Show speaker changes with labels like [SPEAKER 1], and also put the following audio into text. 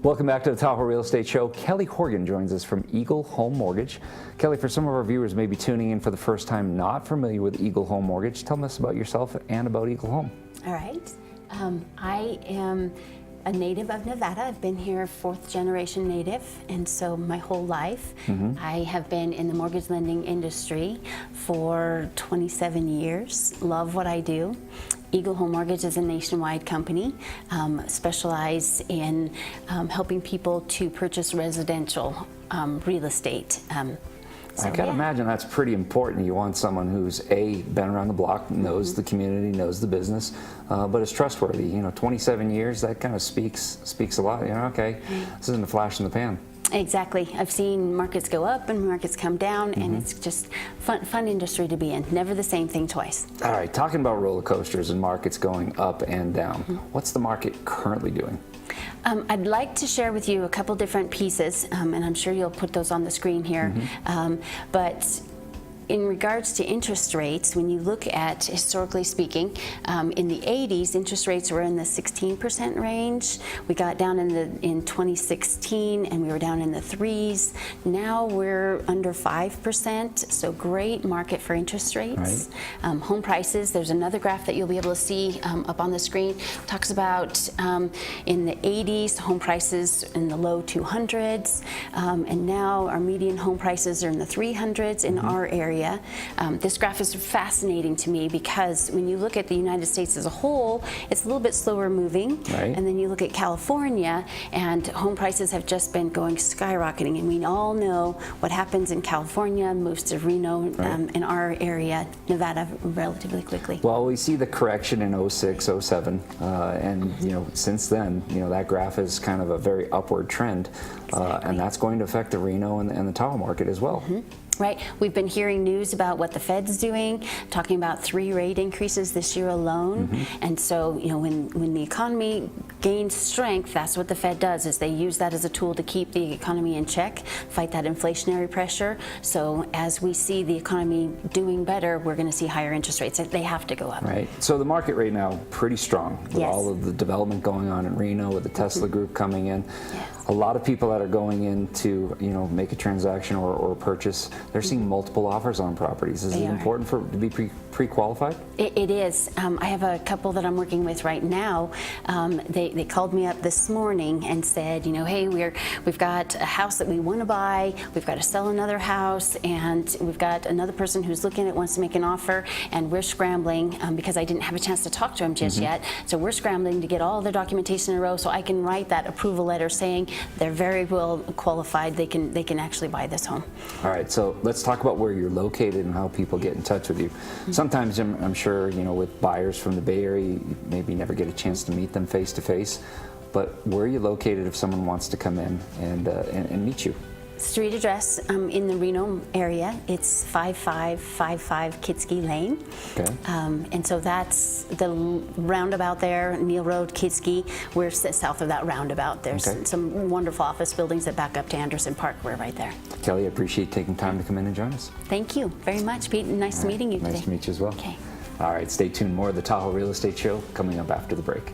[SPEAKER 1] Welcome back to the Tahoe Real Estate Show. Kelly Horgan joins us from Eagle Home Mortgage. Kelly, for some of our viewers maybe tuning in for the first time, not familiar with Eagle Home Mortgage, tell us about yourself and about Eagle Home.
[SPEAKER 2] All right. I am a native of Nevada. I've been here fourth generation native, and so my whole life I have been in the mortgage lending industry for 27 years. Love what I do. Eagle Home Mortgage is a nationwide company, specialized in helping people to purchase residential real estate.
[SPEAKER 1] I can imagine that's pretty important. You want someone who's been around the block, knows the community, knows the business, but is trustworthy. You know, 27 years, that kind of speaks a lot. You know, okay, this isn't a flash in the pan.
[SPEAKER 2] Exactly. I've seen markets go up and markets come down, and it's just fun industry to be in. Never the same thing twice.
[SPEAKER 1] All right, talking about roller coasters and markets going up and down, what's the market currently doing?
[SPEAKER 2] I'd like to share with you a couple different pieces, and I'm sure you'll put those on the screen here. But in regards to interest rates, when you look at, historically speaking, in the 80s, interest rates were in the 16% range. We got down in 2016, and we were down in the 3s. Now we're under 5%, so great market for interest rates. Right. Home prices, there's another graph that you'll be able to see up on the screen, talks about in the 80s, home prices in the low 200s, and now our median home prices are in the 300s in our area. This graph is fascinating to me because when you look at the United States as a whole, it's a little bit slower moving. Right. And then you look at California, and home prices have just been going skyrocketing. And we all know what happens in California moves to Reno, in our area, Nevada, relatively quickly.
[SPEAKER 1] Well, we see the correction in 06, 07, and you know, since then, you know, that graph is kind of a very upward trend, and that's going to affect the Reno and the Tahoe market as well.
[SPEAKER 2] Right. We've been hearing news about what the Fed's doing, talking about 3 rate increases this year alone. And so, you know, when the economy gains strength, that's what the Fed does, is they use that as a tool to keep the economy in check, fight that inflationary pressure. So as we see the economy doing better, we're going to see higher interest rates. They have to go up.
[SPEAKER 1] Right. So the market right now, pretty strong with all of the development going on in Reno, with the Tesla group coming in. A lot of people that are going in to, you know, make a transaction or purchase, they're seeing multiple offers on properties. Is it important to be pre-qualified?
[SPEAKER 2] It is. I have a couple that I'm working with right now. They called me up this morning and said, you know, hey, we've got a house that we want to buy, we've got to sell another house, and we've got another person who's looking at wants to make an offer, and we're scrambling because I didn't have a chance to talk to him just yet. So we're scrambling to get all the documentation in a row so I can write that approval letter saying they're very well qualified. They can actually buy this home.
[SPEAKER 1] All right. So let's talk about where you're located and how people get in touch with you. Sometimes I'm sure, you know, with buyers from the Bay Area, you maybe never get a chance to meet them face to face, but where are you located if someone wants to come in and meet you?
[SPEAKER 2] Street address in the Reno area, it's 5555 Kitski Lane. Okay. And so that's the roundabout there, Neal Road, Kitski. We're south of that roundabout. There's some wonderful office buildings that back up to Anderson Park. We're right there.
[SPEAKER 1] Kelly, I appreciate taking time to come in and join us.
[SPEAKER 2] Thank you very much, Pete. Nice meeting you today.
[SPEAKER 1] Nice to meet you as well.
[SPEAKER 2] Okay.
[SPEAKER 1] All right, stay tuned. More of the Tahoe Real Estate Show coming up after the break.